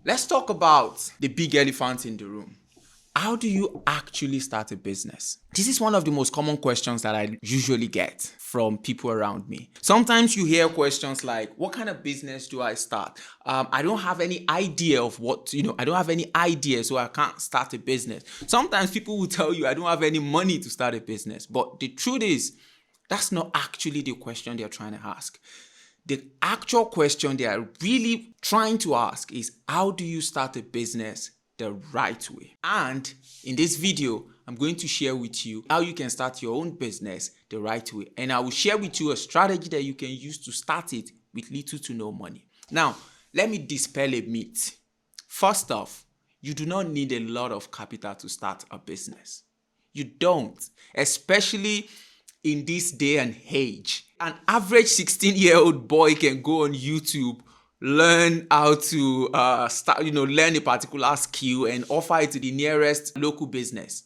Let's talk about the big elephant in the room. How do you actually start a business? This is one of the most common questions that I usually get from people around me. Sometimes you hear questions like, what kind of business do I start? I don't have any idea of I don't have any idea, so I can't start a business. Sometimes people will tell you, I don't have any money to start a business. But the truth is, that's not actually the question they're trying to ask. The actual question they are really trying to ask is, how do you start a business the right way? And in this video, I'm going to share with you how you can start your own business the right way. And I will share with you a strategy that you can use to start it with little to no money. Now, let me dispel a myth. First off, you do not need a lot of capital to start a business. You don't, especially in this day and age. An average 16-year-old boy can go on YouTube, learn how to learn a particular skill and offer it to the nearest local business.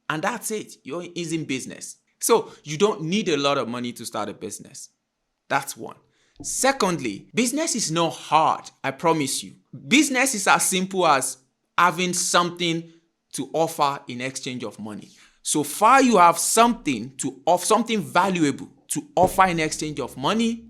And that's it. You're in business. So you don't need a lot of money to start a business. That's one. Secondly, business is not hard, I promise you. Business is as simple as having something to offer in exchange of money. So far you have something valuable to offer in exchange of money,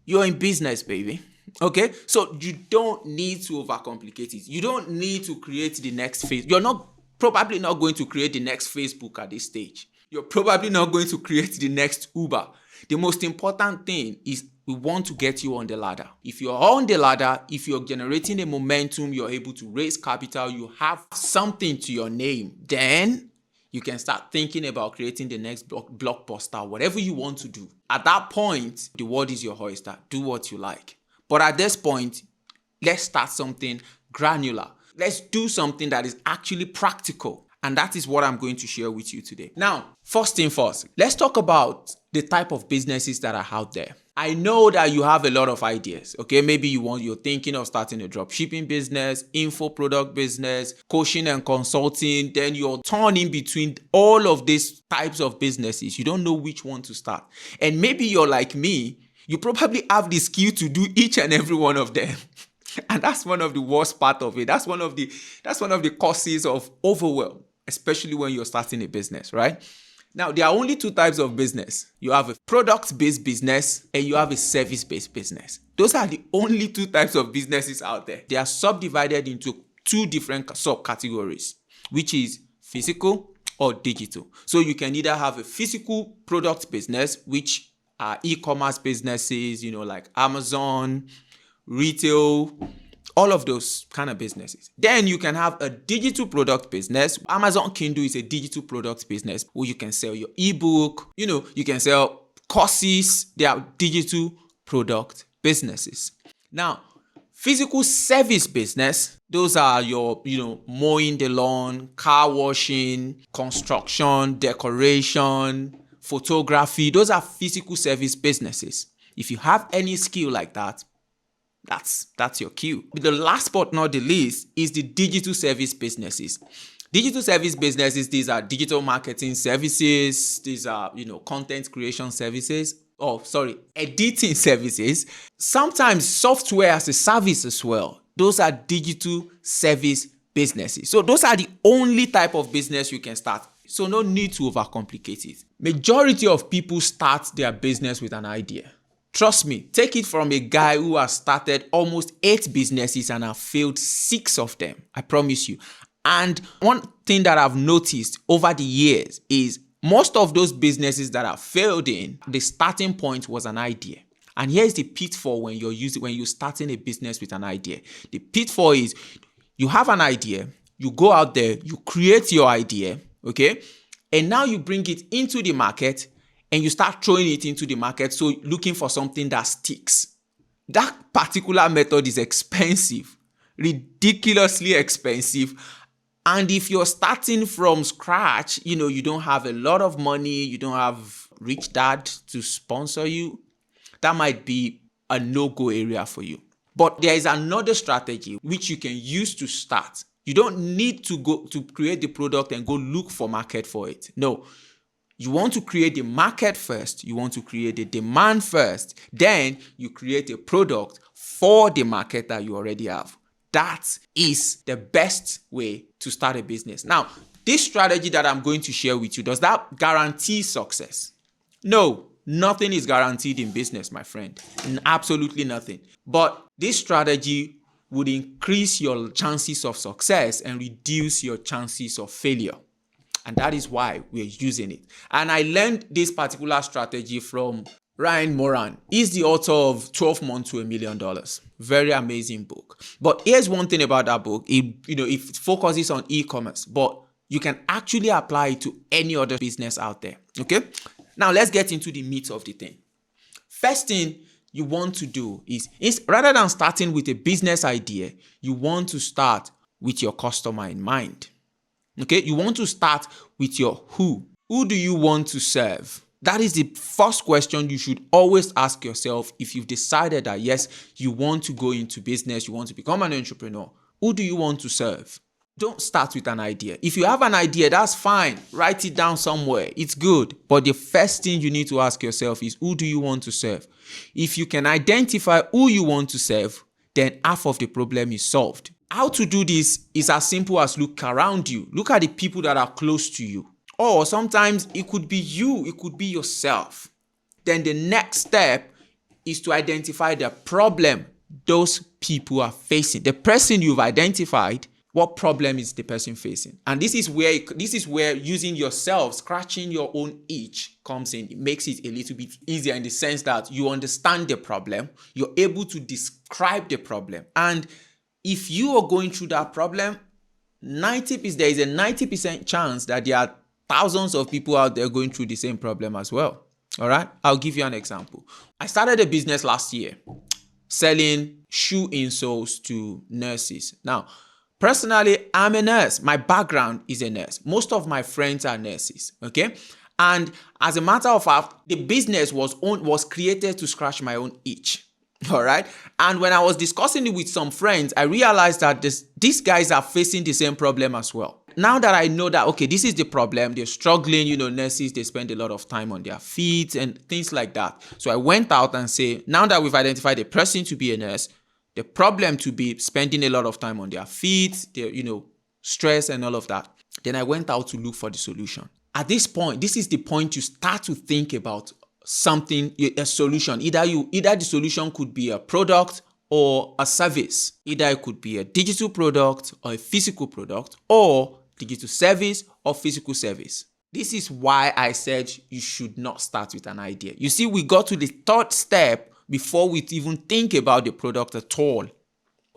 you're in business, baby. Okay? So you don't need to overcomplicate it. You don't need to create the next phase. You're probably not going to create the next Facebook at this stage. You're probably not going to create the next Uber. The most important thing is we want to get you on the ladder. If you're on the ladder, if you're generating a momentum, you're able to raise capital, you have something to your name, then you can start thinking about creating the next blockbuster, whatever you want to do. At that point, the world is your oyster. Do what you like. But at this point, let's start something granular. Let's do something that is actually practical. And that is what I'm going to share with you today. Now, first thing first, let's talk about the type of businesses that are out there. I know that you have a lot of ideas, okay? Maybe you're thinking of starting a dropshipping business, info product business, coaching and consulting. Then you're torn in between all of these types of businesses. You don't know which one to start. And maybe you're like me, you probably have the skill to do each and every one of them. And that's one of the worst part of it. That's one of the causes of overwhelm, especially when you're starting a business, right? Now, there are only two types of business. You have a product-based business and you have a service-based business. Those are the only two types of businesses out there. They are subdivided into two different subcategories, which is physical or digital. So you can either have a physical product business, which are e-commerce businesses, like Amazon, retail, all of those kind of businesses. Then you can have a digital product business. Amazon Kindle is a digital product business where you can sell your ebook, you can sell courses. They are digital product businesses. Now, physical service business, those are your, mowing the lawn, car washing, construction, decoration, photography. Those are physical service businesses. If you have any skill like that, that's your cue. The last but not the least is the digital service businesses. Digital service businesses, these are digital marketing services. These are, content creation services. Editing services. Sometimes software as a service as well. Those are digital service businesses. So those are the only type of business you can start. So no need to overcomplicate it. Majority of people start their business with an idea. Trust me, take it from a guy who has started almost 8 businesses and have failed 6 of them. I promise you. And one thing that I've noticed over the years is most of those businesses that have failed the starting point was an idea. And here's the pitfall when you're starting a business with an idea. The pitfall is you have an idea, you go out there, you create your idea, okay? And now you bring it into the market and you start throwing it into the market, so looking for something that sticks. That particular method is expensive, ridiculously expensive. And if you're starting from scratch, you don't have a lot of money, you don't have rich dad to sponsor you, that might be a no-go area for you. But there is another strategy which you can use to start. You don't need to go to create the product and go look for market for it. No. You want to create the market first. You want to create the demand first. Then you create a product for the market that you already have. That is the best way to start a business. Now, this strategy that I'm going to share with you, does that guarantee success? No, nothing is guaranteed in business, my friend. Absolutely nothing. But this strategy would increase your chances of success and reduce your chances of failure. And that is why we're using it. And I learned this particular strategy from Ryan Moran. He's the author of 12 Months to $1 Million. Very amazing book. But here's one thing about that book. It focuses on e-commerce, but you can actually apply it to any other business out there. Okay? Now let's get into the meat of the thing. First thing you want to do is rather than starting with a business idea, you want to start with your customer in mind. Okay? You want to start with your who. Who do you want to serve? That is the first question you should always ask yourself if you've decided that, yes, you want to go into business, you want to become an entrepreneur. Who do you want to serve? Don't start with an idea. If you have an idea, that's fine. Write it down somewhere. It's good. But the first thing you need to ask yourself is, who do you want to serve? If you can identify who you want to serve, then half of the problem is solved. How to do this is as simple as look around you. Look at the people that are close to you. Or sometimes it could be you, it could be yourself. Then the next step is to identify the problem those people are facing. The person you've identified, what problem is the person facing? And this is where using yourself, scratching your own itch comes in. It makes it a little bit easier in the sense that you understand the problem, you're able to describe the problem. And if you are going through that problem, there is a 90% chance that there are thousands of people out there going through the same problem as well. All right. I'll give you an example. I started a business last year selling shoe insoles to nurses. Now, personally, I'm a nurse. My background is a nurse. Most of my friends are nurses. Okay. And as a matter of fact, the business was created to scratch my own itch. All right. And when I was discussing it with some friends, I realized that these guys are facing the same problem as well. Now that I know that, okay, this is the problem, they're struggling, nurses, they spend a lot of time on their feet and things like that. So I went out and say, now that we've identified the person to be a nurse, the problem to be spending a lot of time on their feet, their, stress and all of that. Then I went out to look for the solution. At this point, this is the point you start to think about something, a solution. Either the solution could be a product or a service. Either it could be a digital product or a physical product, or digital service or physical service. This is why I said you should not start with an idea. You see, we got to the third step before we even think about the product at all.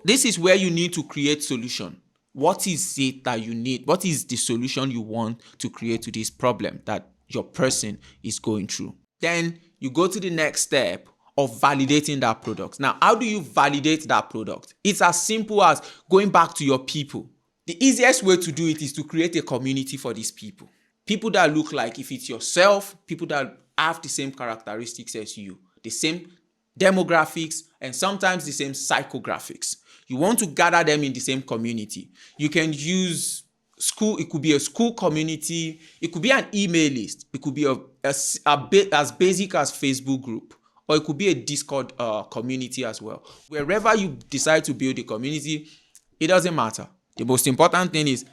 This is where you need to create solution. What is it that you need? What is the solution you want to create to this problem that your person is going through? Then you go to the next step of validating that product. Now, how do you validate that product? It's as simple as going back to your people. The easiest way to do it is to create a community for these people. People that look like, if it's yourself, people that have the same characteristics as you, the same demographics, and sometimes the same psychographics. You want to gather them in the same community. You can use school, it could be a school community, it could be an email list, it could be as basic as Facebook group, or it could be a Discord community as well. Wherever you decide to build a community, it doesn't matter. The most important thing is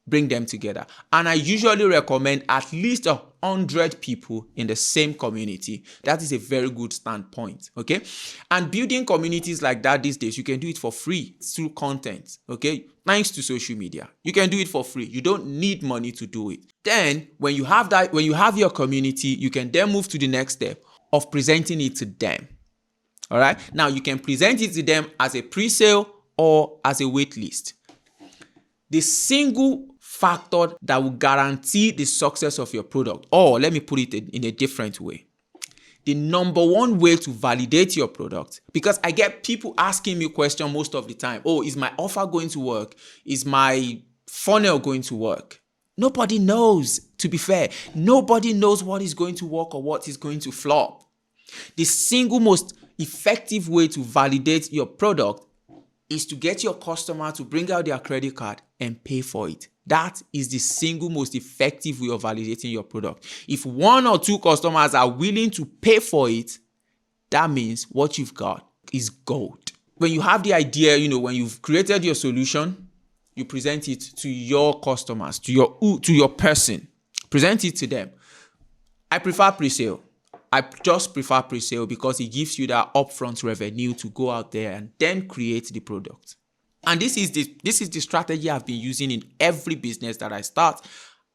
bring them together. And I usually recommend at least 100 people in the same community. That is a very good standpoint, okay? And building communities like that these days, you can do it for free through content, okay? Thanks to social media. You can do it for free. You don't need money to do it. Then when you have your community, you can then move to the next step of presenting it to them. All right? Now you can present it to them as a pre-sale or as a wait list. The single factor that will guarantee the success of your product, or let me put it in a different way. The number one way to validate your product, because I get people asking me questions most of the time. Oh, is my offer going to work? Is my funnel going to work? Nobody knows, to be fair. Nobody knows what is going to work or what is going to flop. The single most effective way to validate your product is to get your customer to bring out their credit card and pay for it. That is the single most effective way of validating your product. If 1 or 2 customers are willing to pay for it, that means what you've got is gold. when you have the idea, when you've created your solution, you present it to your customers, to your person. Present it to them. I prefer pre-sale. I just prefer pre-sale because it gives you that upfront revenue to go out there and then create the product. And this is the strategy I've been using in every business that I start.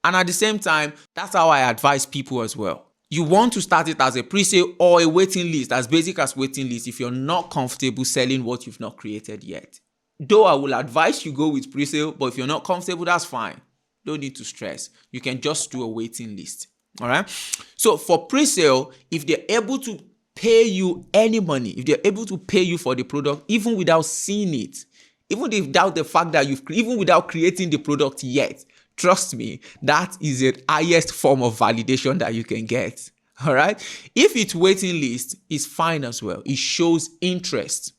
And at the same time, that's how I advise people as well. You want to start it as a pre-sale or a waiting list, as basic as waiting list, if you're not comfortable selling what you've not created yet. Though I will advise you go with pre-sale, but if you're not comfortable, that's fine. Don't need to stress. You can just do a waiting list. All right. So for pre-sale, if they're able to pay you any money, if they're able to pay you for the product, even without seeing it, even without the fact that even without creating the product yet, trust me, that is the highest form of validation that you can get. All right. If it's waiting list, it's fine as well. It shows interest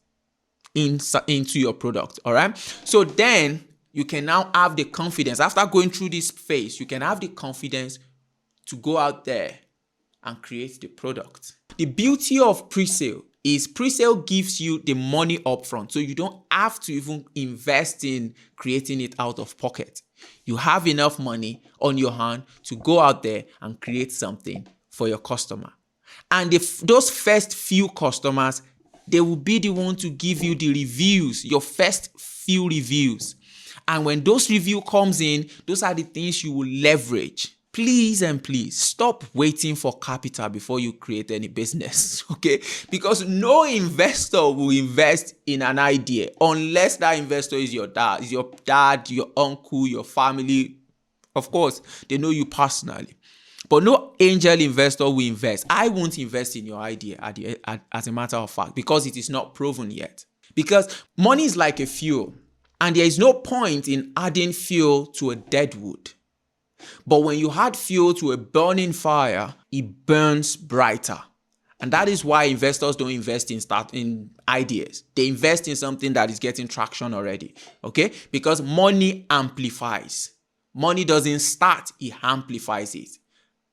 into your product. All right. So then you can now have the confidence. After going through this phase, you can have the confidence to go out there and create the product. The beauty of pre-sale is pre-sale gives you the money upfront. So you don't have to even invest in creating it out of pocket. You have enough money on your hand to go out there and create something for your customer. And those first few customers, they will be the one to give you the reviews, your first few reviews. And when those reviews comes in, those are the things you will leverage. Please and please stop waiting for capital before you create any business, okay? Because no investor will invest in an idea unless that investor is your dad, your uncle, your family. Of course, they know you personally. But no angel investor will invest. I won't invest in your idea as a matter of fact because it is not proven yet. Because money is like a fuel and there is no point in adding fuel to a dead wood. But when you add fuel to a burning fire, it burns brighter. And that is why investors don't invest in ideas. They invest in something that is getting traction already. Okay? Because money amplifies. Money doesn't start, it amplifies it.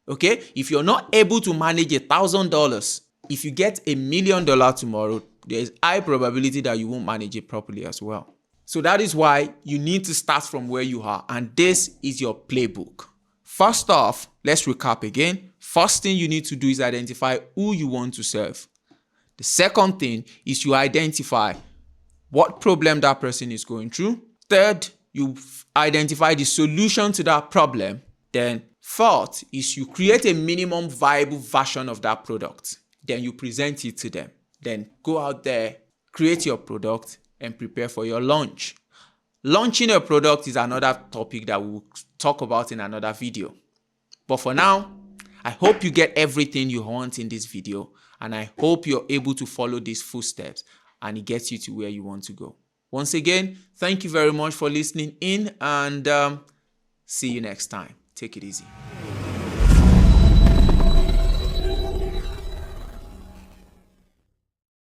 Okay? If you're not able to manage $1,000, if you get $1 million tomorrow, there's high probability that you won't manage it properly as well. So that is why you need to start from where you are. And this is your playbook. First off, let's recap again. First thing you need to do is identify who you want to serve. The second thing is you identify what problem that person is going through. Third, you identify the solution to that problem. Then fourth is you create a minimum viable version of that product. Then you present it to them. Then go out there, create your product, and prepare for your launch. Launching a product is another topic that we'll talk about in another video. But for now, I hope you get everything you want in this video, and I hope you're able to follow these footsteps and it gets you to where you want to go. Once again, thank you very much for listening in, and see you next time. Take it easy.